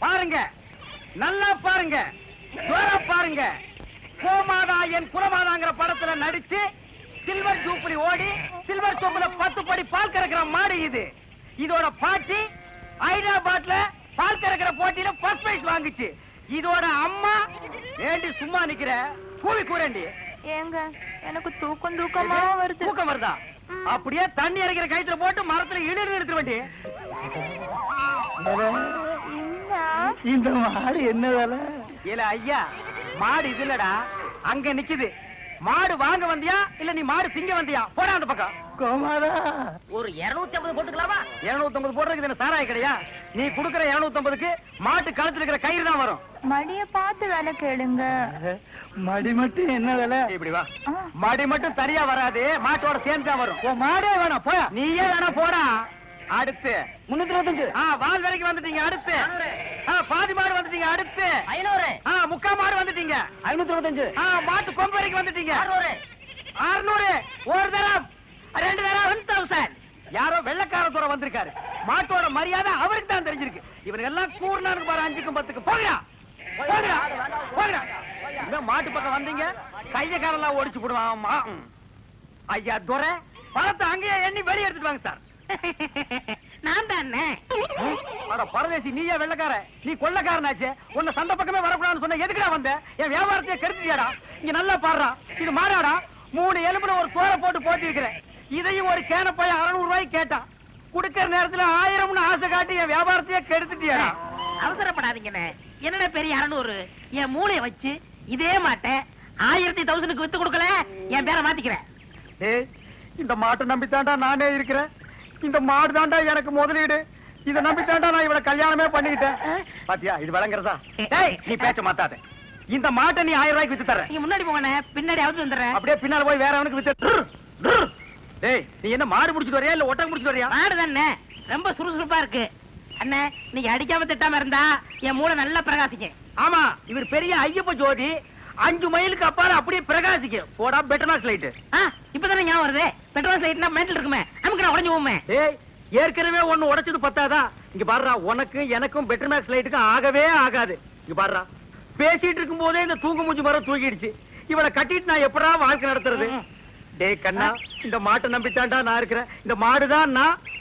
பாருங்க, நல்லா பாருங்க, பாருங்க. கோமாதா என் குலமாதாங்கிற படத்துல நடிச்சு சில்வர் ஜூப்ளி ஓடி சில்வர் சொம்புல 10 படி பால் கறக்கிற மாடு இது. இதோட பாட்டி ஹைதராபாத்ல பால் கறக்கிற போட்டியில ஃபர்ஸ்ட் பிரைஸ் வாங்குச்சு. இதோட அம்மா ஏண்டி சும்மா நிக்கிற, கூவி கூறண்டி. ஏங்க எனக்கு தூக்கமா வருது. தூக்கம் வருதா? அப்படியே தண்ணி இறக்கிற கயித்துல போட்டு மரத்துல இழுத்து எடுத்து வேண்டி. இந்த மாடு என்ன வேலை? இல்ல ஐயா, மாடு இது இல்லடா, அங்க நிக்குது. மாடு வாங்க வந்தியா இல்ல நீ மாடு திங்க வந்தியா? போடா அந்த பக்கம். கோமாதா, ஒரு 250 போட்டுக்கலாமா? 250 போடுறதுக்கு என்ன சாராய கிடையா? நீ குடுக்கற 250க்கு மாட்டு கழுத்துல இருக்கிற கயிறு தான் வரும். மடிய பார்த்து வேலை கேளுங்க. மடி மட்டும் என்ன வேலை? இப்படி வா. மடி மட்டும் தனியா வராது, மாட்டோட சேர்ந்து தான் வரும். மாடே வேணாம், போயா. நீயே வேணா போடா. அடுத்து 325. வால் வரைக்கும் வந்துட்டீங்க. அடுத்து பாதி மாடு வந்துட்டீங்க. அடுத்து 500. முக்கா மாடு வந்துட்டீங்க. 525. மாட்டு கொம்பு வரைக்கும் வந்துட்டீங்க. 600. ஒரு தரம், 2 தரம் 1000. யாரோ வெள்ளக்கார துறை வந்திருக்காரு. மாட்டோட மரியாதை அவருக்கு தான் தெரிஞ்சிருக்கு. இவங்க எல்லாம் கூர்னாருக்கு பாரு, 5க்கும் 10க்கும். போகிறா மாட்டு பக்கம் வந்தீங்க, கைய காரெல்லாம் ஓடிச்சு போடுவான். ஐயா துரை, பணத்தை அங்கேயே எண்ணி வெளியே எடுத்துட்டு வாங்க சார். நான் தானே பரதேசி, நீயே வெள்ளக்கார, நீ கொள்ளக்காரனாச்சே. உன்னை சந்த பக்கமே வரக்கூடாதுன்னு சொன்ன, எதுக்குடா வந்த? என் வியாபாரத்தையே கெடுத்துட்டியாடா. இங்க நல்லா பாடுறா, இது மாறாடா. 3 எலும்புல ஒரு தோலை போட்டு இருக்கிறேன். இதையும் ஒரு கேன போய் 600 ரூபாய்க்கு கேட்டான். குடுக்கற நேரத்துல 1000 ஆசை காட்டி என் வியாபாரத்தையே கெடுத்துட்டியாடா. அவசரப்படாதீங்கண்ணே. என்னடா பெரிய 600? என் மூளைய வச்சு இதே மாட்டை 1000 வித்து கொடுக்கல, என் பேரை மாத்திக்கிறேன். இந்த மாட்டை நம்பித்தாண்டா நானே இருக்கிறேன். இந்த மாடு தாண்டா எனக்கு முதலீடு. இதை நம்பித்தாண்டா நான் இவளை கல்யாணமே பண்ணிக்கிட்டேன். பாத்தியா, இது விளங்குறதா? நீ பேச்ச மாத்தாத. இந்த மாட்டை நீ 1000 ரூபாய்க்கு வித்து தர. நீங்க முன்னாடி போங்கண்ணே, பின்னாடி அவுத்து வந்துடுறேன். அப்படியே பின்னால போய் வேற அவனுக்கு வித்து. டேய், நீ என்ன மாடு முடிச்சிட்டு வரியா இல்ல ஒட்டகம் முடிச்சிட்டு வரியா? மாடு தானே, ரொம்ப சுறுசுறுப்பா இருக்கு. அண்ணே, நீங்க அடிக்காம திட்டாம இருந்தா என் மூளை நல்லா பிரகாசிக்கும். ஆமா, இவர் பெரிய ஐயப்ப ஜோதி. 5 மைலுக்கு அப்பால அப்படியே பிரகாசிக்கும். போடா பெட்ரோல் லைட். இப்பதானே ஞாபகம் வருது. பெட்ரோல் லைட்னா மென்டல் இருக்குமே, நமக்கு நான் உடைஞ்சு போமே. ஏய், ஏற்கனவே ஒண்ணு உடைச்சது பத்தாதா? இங்க பாருடா, உனக்கு எனக்கும் பெட்ரோல் லைட்டுக்கும் ஆகவே ஆகாது. இங்க பாருடா, பேசிட்டு இருக்கும் போதே இந்த தூங்கு மூஞ்சி மரம் தூக்கிடுச்சு. இவளை கட்டிட்டு நான் எப்படா வாழ்க்கை நடத்துறது? டேய் கண்ணா, இந்த மாட்டை நம்பித்தாண்டா நான் இருக்கிறேன். இந்த மாடுதான்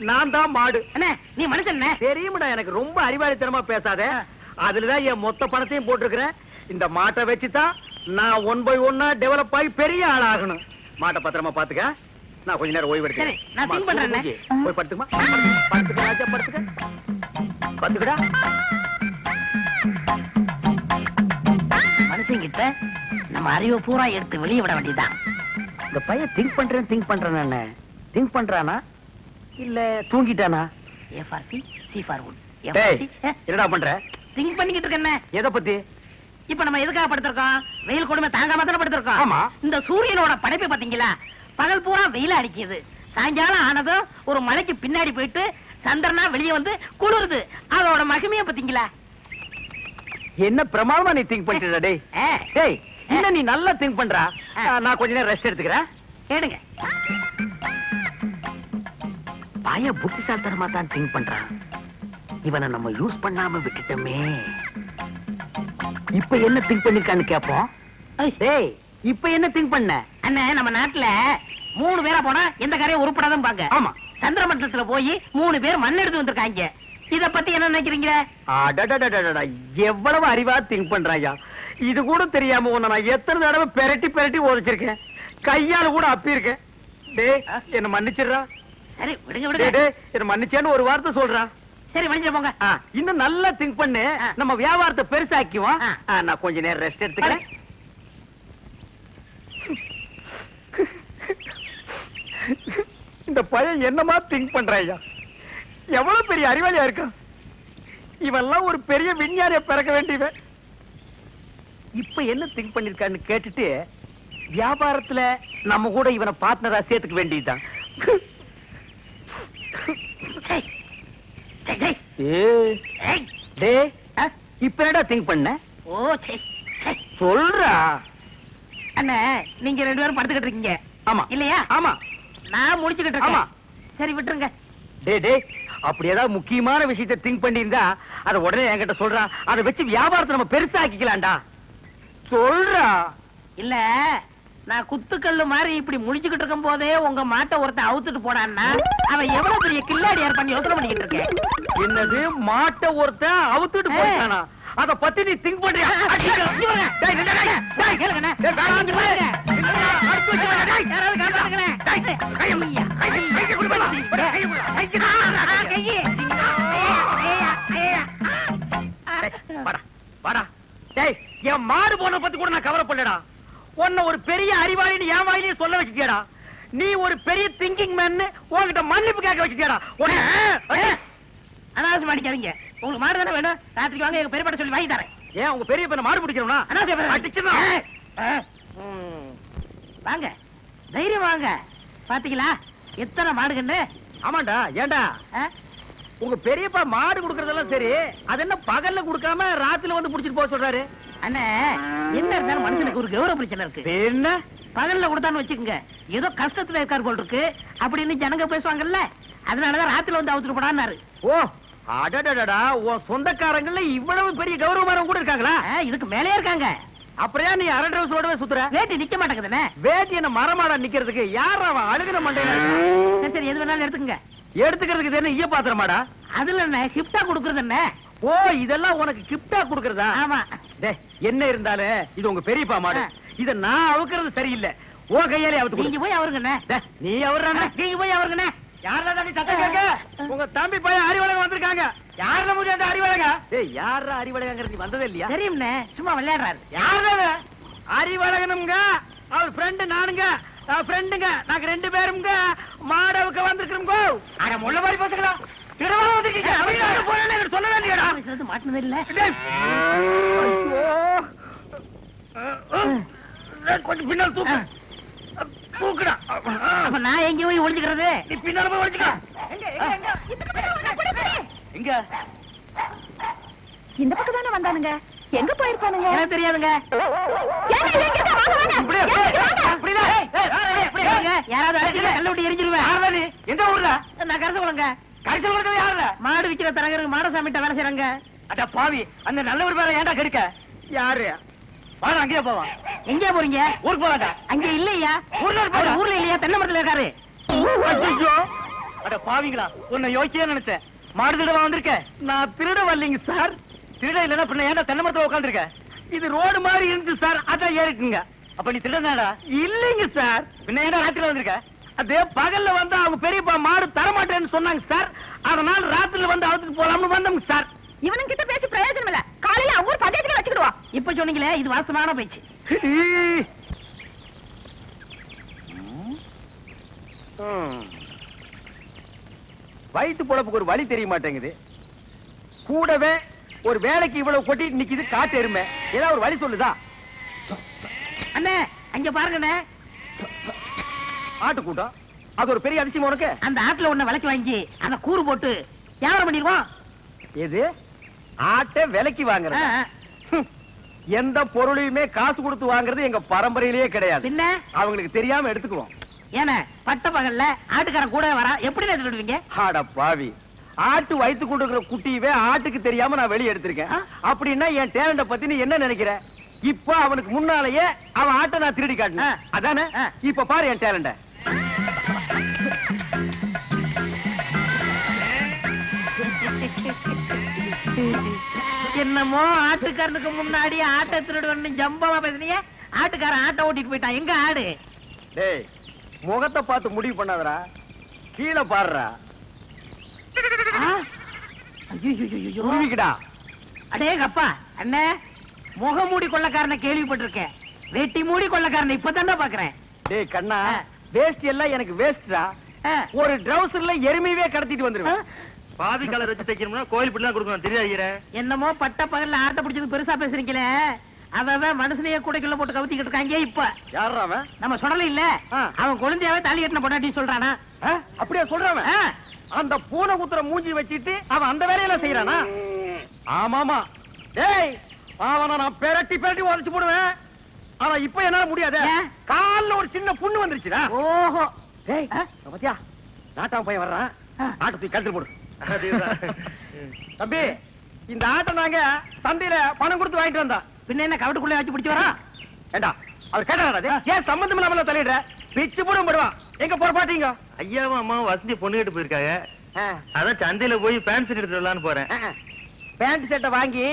நான் தான் மாடு. அண்ணே, நீ மனுஷன் தெரியுமாடா, எனக்கு ரொம்ப அறிவாளித்தனமா பேசாத. அதுலதான் என் மொத்த பணத்தையும் போட்டிருக்கிறேன். இந்த மாட்டை வச்சுதான் நான் 1 by 1 டெவலப் ஆகி பெரிய ஆளாகணும். மாட்டை பத்திரமா பாத்துக்க. நான் கொஞ்ச நேரம் ஓய்வு எடுக்கிறேன். போய் படுத்துக்கமா. படுத்துக்கடா. மனுஷங்கிட்ட நம்ம அறிவை பூரா எடுத்து வெளியே விட வேண்டியதான். இந்த பையன் திங்க் பண்றானா இல்ல தூங்கிட்டானா? A for C, C for wood. என்னடா பண்ற? திங்க் பண்ணிக்கிட்டு இருக்கேன். எதை பத்தி? இப்ப நம்ம எதுக்காக படுத்திருக்கோம்? வெயில் கொடுமை தாங்காம தானே படுத்திருக்கோம். ஆமா. இந்த சூரியனோட படைப்பை பாத்தீங்களா? பகல் பூரா வெயில அடிக்குது. சாயங்காலம் ஆனதும் ஒரு மலைக்கு பின்னாடி போயிட்டு சந்திரனா வெளியே வந்து குளிருது. அதோட மகிமையை பாத்தீங்களா? என்ன பிரமாதமா நீ திங்க் பண்ணிட்டு டேய். டேய், இன்னும் நீ நல்லா திங்க் பண்றா. நான் கொஞ்ச நேரம் ரெஸ்ட் எடுத்துக்கிறேன். கேடுங்க. பையன் புத்திசாலித்தனமா தான் திங்க் பண்றான். இவனை நம்ம யூஸ் பண்ணாம விட்டுட்டோமே. இப்ப என்ன திங்க் பண்ணிருக்கான்னு கேப்போம். டேய், இப்ப என்ன திங்க் பண்ண? அண்ணே, நம்ம நாட்டுல 3 பேரா போனா எந்த காரையும் உருப்படாதான் பாங்க. ஆமா. சந்திர மண்டலத்துல போய் 3 பேர் மண் எடுத்து வந்திருக்காங்க. இத பத்தி என்ன நினைக்கிறீங்க? எவ்வளவு அறிவா திங்க் பண்றாயா. இது கூட தெரியாம உன்னை நான் எத்தனை தடவை பெரட்டி உதச்சிருக்கேன். கையால கூட அப்பி இருக்கேன். டேய், என்ன மன்னிச்சிடுறா. சரி, விடுங்க. என்ன மன்னிச்சேன்னு ஒரு வார்த்தை சொல்றா. சரி, மன்னிச்சு போங்க. இன்னும் நல்லா திங்க் பண்ணு. நம்ம வியாபாரத்தை பெருசாக்குவோம். நான் கொஞ்ச நேரம் ரெஸ்ட் எடுத்துக்கிறேன். இந்த பையன் என்னமா திங்க் பண்றாயா. எவ்வளவு பெரிய அறிவாளியா இருக்கான். இவெல்லாம் ஒரு பெரிய விஞ்ஞானிய பிறக்க வேண்டியவன். இப்ப என்ன திங்க் பண்ணிருக்கான்னு கேட்டுட்டு வியாபாரத்துல நம்ம கூட இவனை பார்ட்னரா சேர்த்துக்க வேண்டியதுதான். இப்ப என்னடா திங்க் பண்ண? சொல்றா. அண்ணே, நீங்க 2 பேரும் படுத்துக்கிட்டு இருக்கீங்க. ஆமா. இல்லையா? ஆமா. நான் முடிச்சுக்கிட்டு இருக்கேன். சரி, விட்டுருங்க. டேய், அப்படி ஏதாவது முக்கியமான விஷயத்தை திங்க் பண்ணியிருந்தா அதை உடனே என்கிட்ட சொல்றா. அதை வச்சு வியாபாரத்தை நம்ம பெருசாக்கிக்கலாம்டா. சொல்றா. இல்ல நான் குத்துக்கல்லு மாதிரி இப்படி முடிச்சுக்கிட்டு இருக்கும் போதே உங்க மாட்டை ஒருத்த அவுத்துட்டு போடான்னா அவன் எவ்வளவு பெரிய கில்லாடி பண்ணி யோசனை பண்ணிக்கிட்டு இருக்கேன். என்னது மாட்டை ஒருத்த அவுத்துட்டு போயிட்டானா? அத பத்தி நீ திங்க் பண்றியா? என் மாடு போன பத்தி கூட நான் கவலைப்படலடா. உன்ன ஒரு பெரிய அறிவாளின்னு என் வாயிலே சொல்ல வச்சுட்டியாடா. நீ ஒரு பெரிய திங்கிங் மேன் உன்கிட்ட மன்னிப்பு கேட்க வச்சுட்டியாடா. அனாவசியம் அடிக்காதீங்க. உங்களுக்கு மாடு தானே வேணும்? ராத்திரிக்கு வாங்க, எங்க பெரியப்பட்ட சொல்லி வாங்கி தரேன். ஏன் உங்க பெரிய பையனை மாடு பிடிக்கிறோம்னா வாங்க, தைரியம் வாங்க. பாத்தீங்களா எத்தனை மாடுகன்னு? ஆமாண்டா. ஏண்டா உங்க பெரியப்பா மாடு குடுக்கறதெல்லாம் சரி, அது என்ன பகல்ல குடுக்காம ராத்திரில வந்து புடிச்சிட்டு போக சொல்றாரு? அண்ணே, என்ன இருந்தாலும் மனுஷனுக்கு ஒரு கௌரவ பிரச்சனை இருக்கு. என்ன பகல்ல கொடுத்தான்னு வச்சுக்கோங்க, ஏதோ கஷ்டத்துல இருக்காரு போல் இருக்கு அப்படின்னு ஜனங்க பேசுவாங்கல்ல, அதனாலதான் ராத்திரில வந்து அவுத்துட்டு போடான்னாரு. ஓ அடடடடா, உன் சொந்தக்காரங்கள்ல இவ்வளவு பெரிய கௌரவமானவங்க கூட இருக்காங்களா? இதுக்கு மேலே இருக்காங்க. அப்படியா நீ அரை டிரவுஸோடவே சுத்துற? வேட்டி நிக்க மாட்டேங்குதுண்ணே. வேட்டி என்ன மரமாடா நிக்கிறதுக்கு? யார் அவன் அழுகின மண்டையில? சரி, எது வேணாலும் எடுத்துக்கங்க. எடுத்துக்கிறதுக்கு என்ன ஈய பாத்திரமாடா? அதுல என்ன கிஃப்டா கொடுக்கறது என்ன? ஓ, இதெல்லாம் உனக்கு கிஃப்டா கொடுக்கறதா? ஆமா. என்ன இருந்தாலும் இது உங்க பெரியப்பா மாடு. இத நான் அவுக்கிறது சரியில்லை. ஓ கையாலே அவுத்து. நீங்க போய் அவருங்கண்ணே. நீ அவர்றானே. நீங்க போய் அவருங்கண்ணே. யாரா நீ சத்தம் கேட்க? உங்க தம்பி பையன் அறிவழகம் வந்திருக்காங்க. யாரா முடியாத அறிவழக? ஏய், யாரா அறிவழகங்கிறது நீ வந்ததே இல்லையா? தெரியும்ண்ணே, சும்மா விளையாடுறாரு. யாரா அறிவழகனுங்க? அவர் ஃப்ரெண்டு நானுங்க. ஃப்ரெண்டுங்க நாங்க 2 பேருங்க மாடவுக்கு வந்திருக்கிறோங்க. அட முள்ள மாதிரி பேசுங்களா? திருவாரூர் வந்திருக்கீங்க. அப்படியே போறேன்னு எனக்கு சொல்ல வேண்டியடா. இது மாட்டினது இல்ல. கொஞ்சம் பின்னால் தூக்கு. தூக்குடா. அப்ப நான் எங்க போய் ஒளிஞ்சுக்கிறது? நீ பின்னால போய் ஒளிஞ்சுக்க. எங்க? இந்த பக்கம் தானே வந்தானுங்க. எங்க போயிருப்பானுங்க? எனக்கு தெரியாதுங்க. யாராவது கல்ல விட்டு எரிஞ்சிருவேன். எந்த ஊர்ல? நான் கரச குளங்க. கரிசல் கொடுத்தது யாருல? மாடு விக்கிற தரகருக்கு மாடசாமிட்ட வேலை செய்யறாங்க. அட பாவி, அந்த நல்லவர் பேரை ஏன்டா கெடுக்க? யாரு? வாடா அங்கேயே போவா. எங்க போறீங்க? ஊருக்கு போவாடா. அங்க இல்லையா? ஊர்ல இல்லையா? தென்னை மரத்துல இருக்காரு. அட பாவிங்களா, உன்னை யோசிச்சே நினைச்சேன். மாடு திருட வந்திருக்க. நான் திருட வரலீங்க சார். திருட இல்லன்னா பின்ன ஏன்டா தென்னை மரத்துல உட்காந்துருக்க? இது ரோடு மாதிரி இருந்துச்சு சார், அதான் ஏறிக்குங்க. அப்ப நீ திருடனாடா? இல்லைங்க சார். பின்ன ஏன்டா ராத்திரில வந்திருக்க? அதே பகல்ல வந்து அவங்க பெரியப்பா மாடு தரமாட்டேன்னு சொன்னாங்க சார். அதனால ராத்திரில வந்து அவத்துக்கு போலாம்னு வந்தோம் சார். இவனுங்க கிட்ட பேசி பிரயோஜனம் இல்ல. காலையில அவங்க ஊர் பஞ்சாயத்துல வச்சுக்கிடுவா. இப்ப சொன்னீங்களே, இது வாசமான பேச்சு. வயிற்று பொழப்புக்கு ஒரு வழி தெரிய மாட்டேங்குது. கூடவே ஒரு வேலைக்கு இவ்வளவு கொட்டி நிக்குது காட்டு எருமை. ஏதாவது ஒரு வழி சொல்லுதா? அண்ணே, அங்க பாருங்கண்ணே. ஆட்டு கூட்டம். அது ஒரு பெரிய அதிசயம் உனக்கு. அந்த ஆட்டுல ஒண்ணு விலைக்கு வாங்கி அந்த கூறு போட்டு வியாபாரம் பண்ணிடுவோம். எது? ஆட்டை விலைக்கு வாங்குறது? எந்த பொருளையுமே காசு கொடுத்து வாங்குறது எங்க பரம்பரையிலேயே கிடையாது. என்ன? அவங்களுக்கு தெரியாம எடுத்துக்குவோம். ஏன்னா பட்ட பகல்ல ஆட்டுக்காரன் கூட வரா, எப்படி எடுத்துடுவீங்க? ஆட பாவி, ஆட்டு வயித்து கொண்டு இருக்கிற குட்டியவே ஆட்டுக்கு தெரியாம நான் வெளியே எடுத்திருக்கேன். அப்படின்னா என் டேலண்ட பத்தி நீ என்ன நினைக்கிற? இப்ப அவனுக்கு முன்னாலேயே அவன் ஆட்டை நான் திருடி காட்டினேன், அதானே? இப்ப பாரு என் டேலண்ட. என்னமோ ஆட்டுக்காரனுக்கு முன்னாடி ஆட்டை திருடுவன்னு ஜம்பமா பேசுனீங்க. ஆட்டுக்காரன் ஆட்டை ஓட்டிட்டு போயிட்டான். எங்க ஆடு? டேய், முகத்தை பார்த்து முடிவு பண்ணாதடா, கீழே பாருடா. அடேங்கப்பா அண்ணே, முகமூடி கொள்ளக்காரனை கேள்விப்பட்டிருக்கேன், வெட்டி மூடி கொள்ளக்காரனை இப்பதான்டா பாக்குறேன். டேய் கண்ணா, வேஸ்ட் எல்லாம் எனக்கு வேஸ்டா. ஒரு ட்ரவுசர்ல எருமையே கடத்திட்டு வந்துருவேன். பாதி கலர் வச்சு தைக்கணும்னா கோயில் பிள்ளை கொடுக்கணும், தெரியாது. என்னமோ பட்ட பகல்ல ஆட்டை பிடிச்சது பெருசா பேசுறீங்களே, அவன் மனுஷனையே கூடைக்குள்ள போட்டு கவுத்திக்கிட்டு இருக்காங்க. இப்ப யாரா அவன்? நம்ம சொல்லல இல்ல, அவன் குழந்தையாவே தாலி கட்டின பொண்டாட்டி சொல்றானா? அப்படியே சொல்றான். அந்த பூனை குத்துற மூஞ்சி வச்சிட்டு அவன் அந்த வேலையில செய்யறானா? ஆமாமா. டேய், அவனை நான் பெரட்டி பெரட்டி உடைச்சு போடுவேன். அவன் இப்ப என்னால முடியாது. கால்ல ஒரு சின்ன புண்ணு வந்துருச்சுடா. ஓஹோ. டேய், பாத்தியா, நாட்டாம பையன் வர்றான். ஆட்டை தூக்கி கழுத்துல போடு. தம்பி இந்த ஆட்டை நாங்க சந்தையில பணம் கொடுத்து வாங்கிட்டு வந்தோம். பின்ன என்ன கவட்டுக்குள்ள வச்சு பிடிச்சு வரா? ஏண்டா அவர் கேட்டாரு ஏன் சம்பந்தம் இல்லாம தலையிடுற? பிச்சு போடும் போடுவான். எங்க போற பாத்தீங்க? ஐயாவும் அம்மாவும் வசதி பொண்ணு கேட்டு போயிருக்காங்க. அதான் சந்தையில போய் பேண்ட் ஷர்ட் எடுத்து வரலான்னு போறேன். பேண்ட் ஷர்ட்டை வாங்கி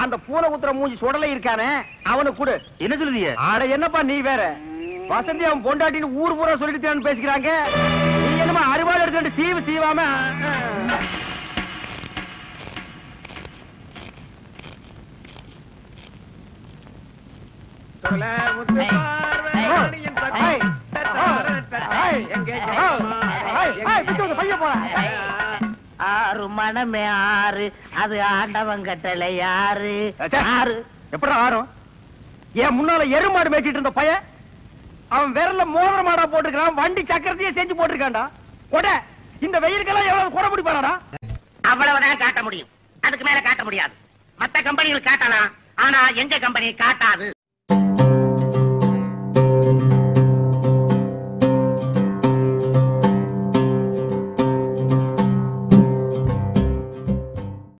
அந்த பூனை குத்துற மூஞ்சி சுடலை இருக்கானே அவனுக்கு கொடு. என்ன சொல்லுதிய? ஆட என்னப்பா நீ வேற வசந்தி அவன் பொண்டாட்டின்னு ஊர் பூரா சொல்லிட்டு பேசிக்கிறாங்க. நீ என்னமா அறுவாள் எடுத்து சீவு சீவாம ஆறு மனமே ஆறு, அது ஆண்டவன் கட்டளை யாரு? ஆறு எப்படி ஆறும்? ஏன் முன்னால எருமாடு மேய்ச்சிட்டு இருந்த பையன் அவன் விரல்ல மோதிர மாடா போட்டுருக்கான், வண்டி சக்கரத்தையே செஞ்சு போட்டிருக்கான்டா. கொடை இந்த வெயிலுக்கெல்லாம் எவ்வளவு கொடை பிடிப்பானடா? அவ்வளவுதான் காட்ட முடியும், அதுக்கு மேல காட்ட முடியாது. மத்த கம்பெனிகள் காட்டலாம், ஆனா எங்க கம்பெனி காட்டாது.